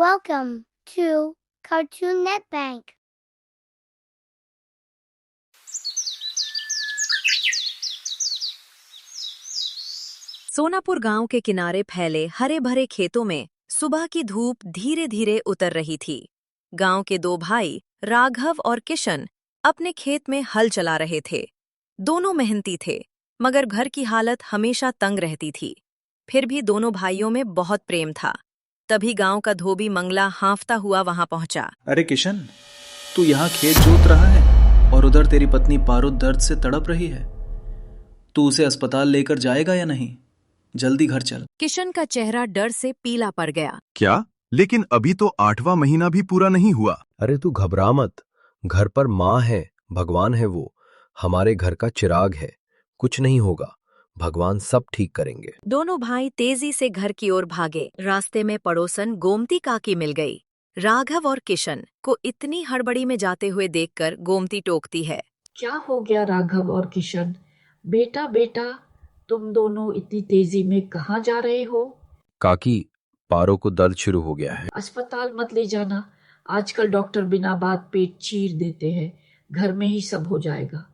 Welcome to Cartoon Net Bank. Sonapur गांव के किनारे फैले हरे भरे खेतों में सुबह की धूप धीरे धीरे उतर रही थी। गांव के दो भाई राघव और किशन अपने खेत में हल चला रहे थे। दोनों मेहनती थे, मगर घर की हालत हमेशा तंग रहती थी। फिर भी दोनों भाइयों में बहुत प्रेम था। तभी गांव का धोबी मंगला हांफता हुआ वहां पहुंचा। अरे किशन, तू यहाँ खेत जोत रहा है और उधर तेरी पत्नी पारो दर्द से तड़प रही है। तू उसे अस्पताल लेकर जाएगा या नहीं? जल्दी घर चल। किशन का चेहरा डर से पीला पड़ गया। क्या? लेकिन अभी तो 8वां महीना भी पूरा नहीं हुआ। अरे तू घबरा मत, घर पर माँ है, भगवान है, वो हमारे घर का चिराग है। कुछ नहीं होगा, भगवान सब ठीक करेंगे। दोनों भाई तेजी से घर की ओर भागे। रास्ते में पड़ोसन गोमती काकी मिल गई। राघव और किशन को इतनी हड़बड़ी में जाते हुए देखकर गोमती टोकती है। क्या हो गया राघव और किशन? बेटा बेटा, तुम दोनों इतनी तेजी में कहाँ जा रहे हो? काकी, पारो को दर्द शुरू हो गया है। अस्पताल मत ले जाना, आजकल डॉक्टर बिना बात पेट चीर देते हैं। घर में ही सब हो जाएगा।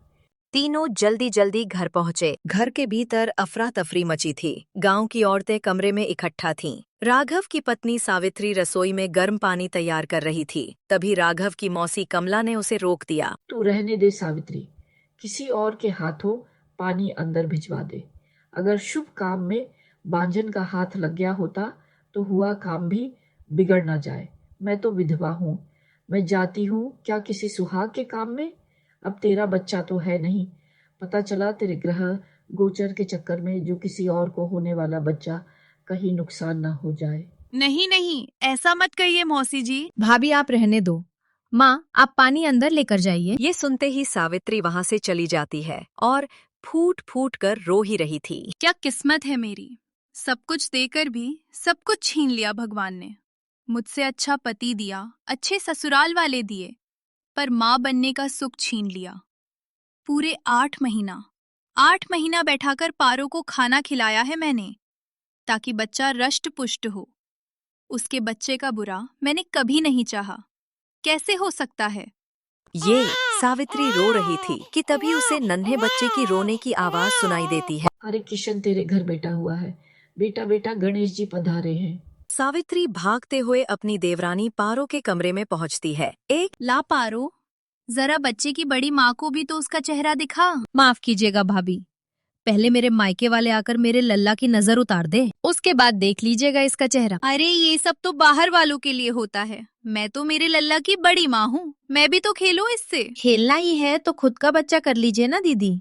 तीनों जल्दी जल्दी घर पहुंचे। घर के भीतर अफरा तफरी मची थी। गांव की औरतें कमरे में इकट्ठा थीं। राघव की पत्नी सावित्री रसोई में गर्म पानी तैयार कर रही थी। तभी राघव की मौसी कमला ने उसे रोक दिया। तू रहने दे सावित्री, किसी और के हाथों पानी अंदर भिजवा दे। अगर शुभ काम में बांझन का हाथ लग गया होता तो हुआ काम भी बिगड़ ना जाए। मैं तो विधवा हूँ, मैं जाती हूँ क्या किसी सुहाग के काम में? अब तेरा बच्चा तो है नहीं, पता चला तेरे ग्रह गोचर के चक्कर में जो किसी और को होने वाला बच्चा कहीं नुकसान ना हो जाए। नहीं नहीं, ऐसा मत कहिए मौसी जी। भाभी आप रहने दो। माँ, आप पानी अंदर लेकर जाइए। ये सुनते ही सावित्री वहां से चली जाती है और फूट फूट कर रो ही रही थी। क्या किस्मत है मेरी, सब कुछ देकर भी सब कुछ छीन लिया भगवान ने। मुझसे अच्छा पति दिया, अच्छे ससुराल वाले दिए, पर माँ बनने का सुख छीन लिया। पूरे 8 महीना बैठाकर पारो को खाना खिलाया है मैंने, ताकि बच्चा रष्ट पुष्ट हो। उसके बच्चे का बुरा मैंने कभी नहीं चाहा। कैसे हो सकता है? ये सावित्री रो रही थी कि तभी उसे नन्हे बच्चे की रोने की आवाज सुनाई देती है। अरे किशन, तेरे घर बेटा हुआ है। बेटा बेटा, गणेश जी पधारे हैं। सावित्री भागते हुए अपनी देवरानी पारो के कमरे में पहुंचती है। ला पारो, जरा बच्चे की बड़ी माँ को भी तो उसका चेहरा दिखा। माफ कीजिएगा भाभी, पहले मेरे मायके वाले आकर मेरे लल्ला की नजर उतार दे, उसके बाद देख लीजिएगा इसका चेहरा। अरे ये सब तो बाहर वालों के लिए होता है, मैं तो मेरे लल्ला की बड़ी माँ हूँ, मैं भी तो खेलूं इससे। खेलना ही है तो खुद का बच्चा कर लीजिए ना दीदी।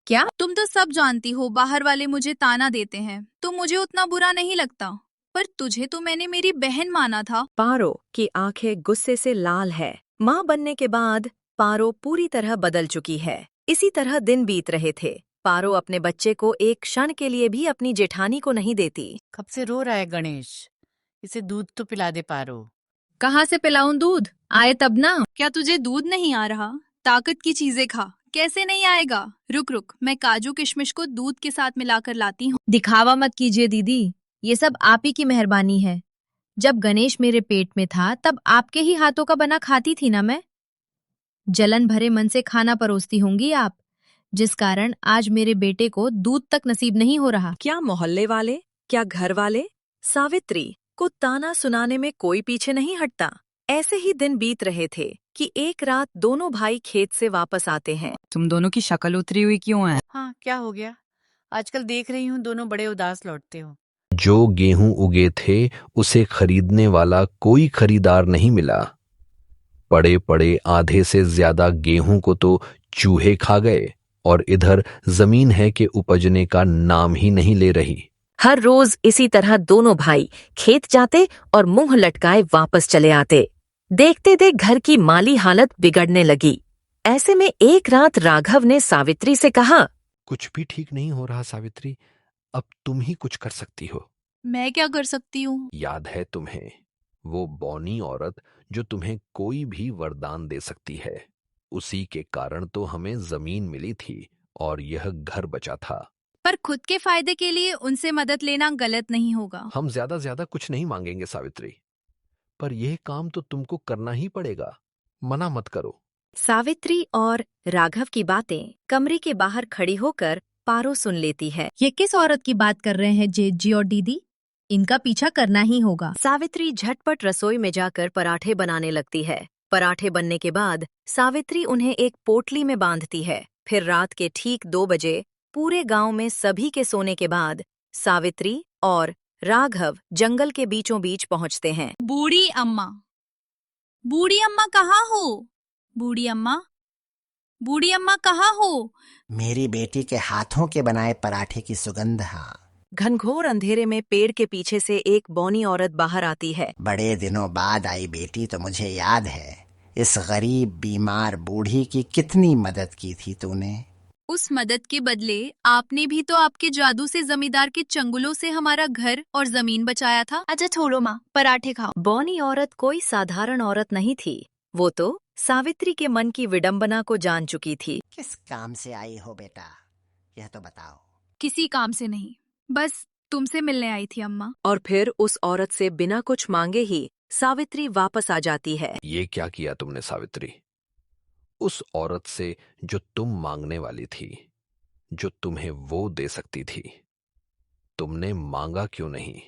क्या? तुम तो सब जानती हो, बाहर वाले मुझे ताना देते हैं तो मुझे उतना बुरा नहीं लगता, पर तुझे तो मैंने मेरी बहन माना था। पारो की आंखें गुस्से से लाल है। माँ बनने के बाद पारो पूरी तरह बदल चुकी है। इसी तरह दिन बीत रहे थे। पारो अपने बच्चे को एक क्षण के लिए भी अपनी जेठानी को नहीं देती। कब से रो रहा है गणेश? इसे दूध तो पिला दे पारो। कहाँ से पिलाऊं दूध? आए तब ना। क्या तुझे दूध नहीं आ रहा? ताकत की चीजें खा। कैसे नहीं आएगा? रुक रुक, मैं काजू किशमिश को दूध के साथ मिलाकर लाती हूँ। दिखावा मत कीजिए दीदी, ये सब आप ही की मेहरबानी है। जब गणेश मेरे पेट में था तब आपके ही हाथों का बना खाती थी ना मैं। जलन भरे मन से खाना परोसती होंगी आप, जिस कारण आज मेरे बेटे को दूध तक नसीब नहीं हो रहा। क्या मोहल्ले वाले, क्या घर वाले सावित्री को ताना सुनाने में कोई पीछे नहीं हटता। ऐसे ही दिन बीत रहे थे कि एक रात दोनों भाई खेत से वापस आते हैं। तुम दोनों की शक्ल उतरी हुई क्यों है? हाँ, क्या हो गया? आजकल देख रही हूँ दोनों बड़े उदास लौटते हो। जो गेहूं उगे थे उसे खरीदने वाला कोई खरीदार नहीं मिला। पड़े पड़े आधे से ज्यादा गेहूं को तो चूहे खा गए और इधर जमीन है कि उपजने का नाम ही नहीं ले रही। हर रोज इसी तरह दोनों भाई खेत जाते और मुंह लटकाए वापस चले आते। देखते देख घर की माली हालत बिगड़ने लगी। ऐसे में एक रात राघव ने सावित्री से कहा, कुछ भी ठीक नहीं हो रहा सावित्री, अब तुम ही कुछ कर सकती हो। मैं क्या कर सकती हूँ? याद है तुम्हें वो बौनी औरत जो तुम्हें कोई भी वरदान दे सकती है? उसी के कारण तो हमें जमीन मिली थी और यह घर बचा था। पर खुद के फायदे के लिए उनसे मदद लेना गलत नहीं होगा। हम ज्यादा कुछ नहीं मांगेंगे सावित्री, पर यह काम तो तुमको करना ही पड़ेगा, मना मत करो। सावित्री और राघव की बातें कमरे के बाहर खड़ी होकर पारो सुन लेती है। ये किस औरत की बात कर रहे हैं जेठ और दीदी? इनका पीछा करना ही होगा। सावित्री झटपट रसोई में जाकर पराठे बनाने लगती है। पराठे बनने के बाद सावित्री उन्हें एक पोटली में बांधती है। फिर रात के ठीक 2 बजे पूरे गांव में सभी के सोने के बाद सावित्री और राघव जंगल के बीचों बीच पहुंचते हैं। बूढ़ी अम्मा कहाँ हो? बूढ़ी अम्मा कहाँ हो? मेरी बेटी के हाथों के बनाए पराठे की सुगंध। हाँ, घनघोर अंधेरे में पेड़ के पीछे से एक बौनी औरत बाहर आती है। बड़े दिनों बाद आई बेटी तो मुझे याद है, इस गरीब बीमार बूढ़ी की कितनी मदद की थी तूने। उस मदद के बदले आपने भी तो आपके जादू से जमींदार के चंगुलों से हमारा घर और जमीन बचाया था। अच्छा छोड़ो माँ, पराठे खाओ। बौनी औरत कोई साधारण औरत नहीं थी, वो तो सावित्री के मन की विडंबना को जान चुकी थी। किस काम से आई हो बेटा, यह तो बताओ। किसी काम से नहीं, बस तुमसे मिलने आई थी अम्मा। और फिर उस औरत से बिना कुछ मांगे ही सावित्री वापस आ जाती है। ये क्या किया तुमने सावित्री? उस औरत से जो तुम मांगने वाली थी, जो तुम्हें वो दे सकती थी, तुमने मांगा क्यों नहीं?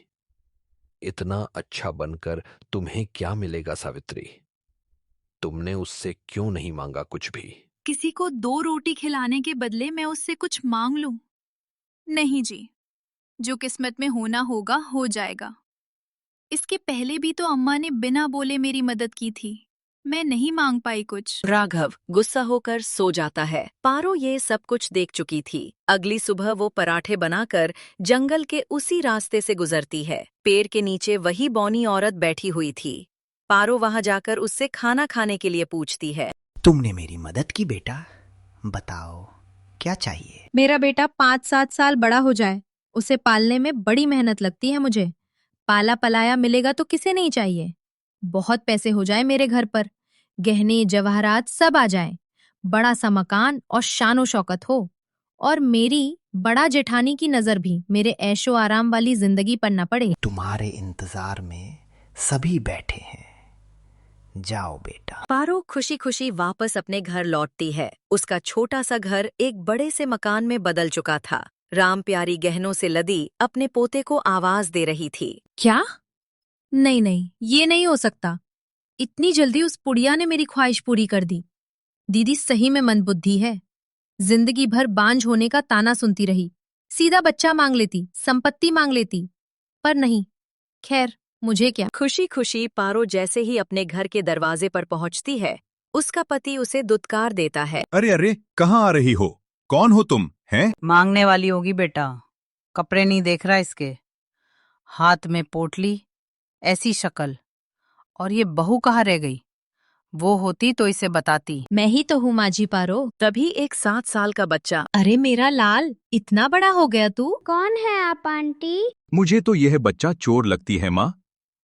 इतना अच्छा बनकर तुम्हें क्या मिलेगा सावित्री? तुमने उससे क्यों नहीं मांगा कुछ भी? किसी को 2 रोटी खिलाने के बदले मैं उससे कुछ मांग लूं? नहीं जी, जो किस्मत में होना होगा हो जाएगा। इसके पहले भी तो अम्मा ने बिना बोले मेरी मदद की थी, मैं नहीं मांग पाई कुछ। राघव गुस्सा होकर सो जाता है। पारो ये सब कुछ देख चुकी थी। अगली सुबह वो पराठे बनाकर जंगल के उसी रास्ते से गुजरती है। पेड़ के नीचे वही बौनी औरत बैठी हुई थी। पारो वहां जाकर उससे खाना खाने के लिए पूछती है। तुमने मेरी मदद की बेटा, बताओ क्या चाहिए। मेरा बेटा 5-7 साल बड़ा हो जाए, उसे पालने में बड़ी मेहनत लगती है मुझे। पाला पलाया मिलेगा तो किसे नहीं चाहिए। बहुत पैसे हो जाए मेरे घर पर, गहने जवाहरात सब आ जाए, बड़ा सा मकान और शानो शौकत हो, और मेरी बड़ा जेठानी की नजर भी मेरे ऐशो आराम वाली जिंदगी पर न पड़े। तुम्हारे इंतजार में सभी बैठे हैं, जाओ बेटा। पारो खुशी खुशी वापस अपने घर लौटती है। उसका छोटा सा घर एक बड़े से मकान में बदल चुका था। राम प्यारी गहनों से लदी अपने पोते को आवाज दे रही थी। क्या? नहीं, ये नहीं हो सकता। इतनी जल्दी उस पुड़िया ने मेरी ख्वाहिश पूरी कर दी। दीदी सही में मंदबुद्धि है। जिंदगी भर बांझ होने का ताना सुनती रही, सीधा बच्चा मांग लेती, संपत्ति मांग लेती, पर नहीं। खैर, मुझे क्या। खुशी खुशी पारो जैसे ही अपने घर के दरवाजे पर पहुंचती है, उसका पति उसे दुत्कार देता है। अरे अरे, कहाँ आ रही हो? कौन हो तुम? हैं? मांगने वाली होगी बेटा, कपड़े नहीं देख रहा इसके, हाथ में पोटली, ऐसी शक्ल, और ये बहू कहाँ रह गई? वो होती तो इसे बताती। मैं ही तो हूँ माझी पारो। तभी एक 7 साल का बच्चा। अरे मेरा लाल, इतना बड़ा हो गया तू? कौन है आप आंटी? मुझे तो यह बच्चा चोर लगती है माँ।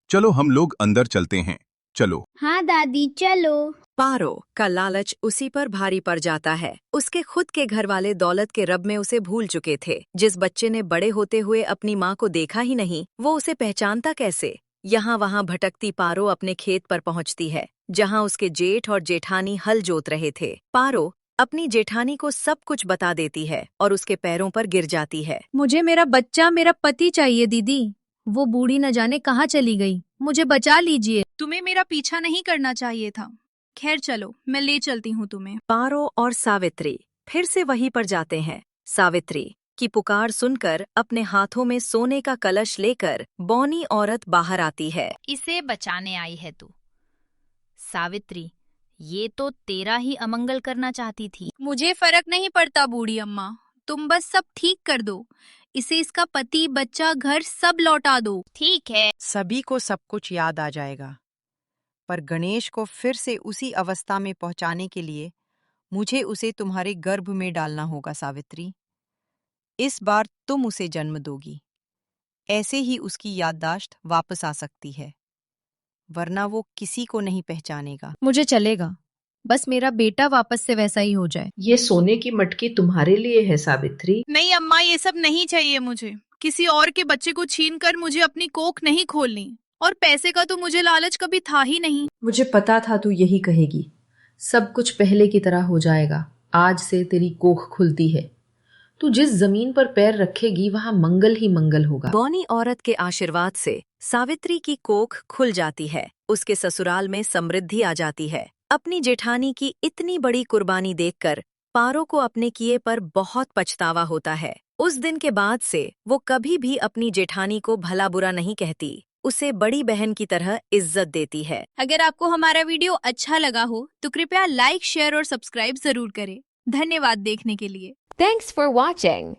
चलो हम लोग अंदर चलते हैं, चलो। हाँ दादी चलो। पारो का लालच उसी पर भारी पड़ जाता है। उसके खुद के घर वाले दौलत के रब में उसे भूल चुके थे। जिस बच्चे ने बड़े होते हुए अपनी माँ को देखा ही नहीं, वो उसे पहचानता कैसे? यहाँ वहाँ भटकती पारो अपने खेत पर पहुँचती है, जहाँ उसके जेठ और जेठानी हल जोत रहे थे। पारो अपनी जेठानी को सब कुछ बता देती है और उसके पैरों पर गिर जाती है। मुझे मेरा बच्चा, मेरा पति चाहिए दीदी। वो बूढ़ी न जाने कहाँ चली गई, मुझे बचा लीजिए। तुम्हें मेरा पीछा नहीं करना चाहिए था। खैर चलो, मैं ले चलती हूँ तुम्हें। पारो और सावित्री फिर से वहीं पर जाते हैं। सावित्री की पुकार सुनकर अपने हाथों में सोने का कलश लेकर बौनी औरत बाहर आती है। इसे बचाने आई है तू सावित्री, ये तो तेरा ही अमंगल करना चाहती थी। मुझे फर्क नहीं पड़ता बूढ़ी अम्मा, तुम बस सब ठीक कर दो। इसे इसका पति, बच्चा, घर सब लौटा दो। ठीक है। सभी को सब कुछ याद आ जाएगा, पर गणेश को फिर से उसी अवस्था में पहुंचाने के लिए मुझे उसे तुम्हारे गर्भ में डालना होगा सावित्री। इस बार तुम उसे जन्म दोगी, ऐसे ही उसकी याददाश्त वापस आ सकती है, वरना वो किसी को नहीं पहचानेगा। मुझे चलेगा, बस मेरा बेटा वापस से वैसा ही हो जाए। ये सोने की मटकी तुम्हारे लिए है सावित्री। नहीं अम्मा, ये सब नहीं चाहिए मुझे। किसी और के बच्चे को छीन कर मुझे अपनी कोख नहीं खोलनी। और पैसे का तो मुझे लालच कभी था ही नहीं। मुझे पता था तू यही कहेगी। सब कुछ पहले की तरह हो जाएगा। आज से तेरी कोख खुलती है। तू जिस जमीन पर पैर रखेगी वहां मंगल ही मंगल होगा। बौनी औरत के आशीर्वाद से सावित्री की कोख खुल जाती है। उसके ससुराल में समृद्धि आ जाती है। अपनी जेठानी की इतनी बड़ी कुर्बानी देखकर पारो को अपने किए पर बहुत पछतावा होता है। उस दिन के बाद से वो कभी भी अपनी जेठानी को भला बुरा नहीं कहती, उसे बड़ी बहन की तरह इज्जत देती है। अगर आपको हमारा वीडियो अच्छा लगा हो तो कृपया लाइक, शेयर और सब्सक्राइब जरूर करें। धन्यवाद देखने के लिए। Thanks for watching.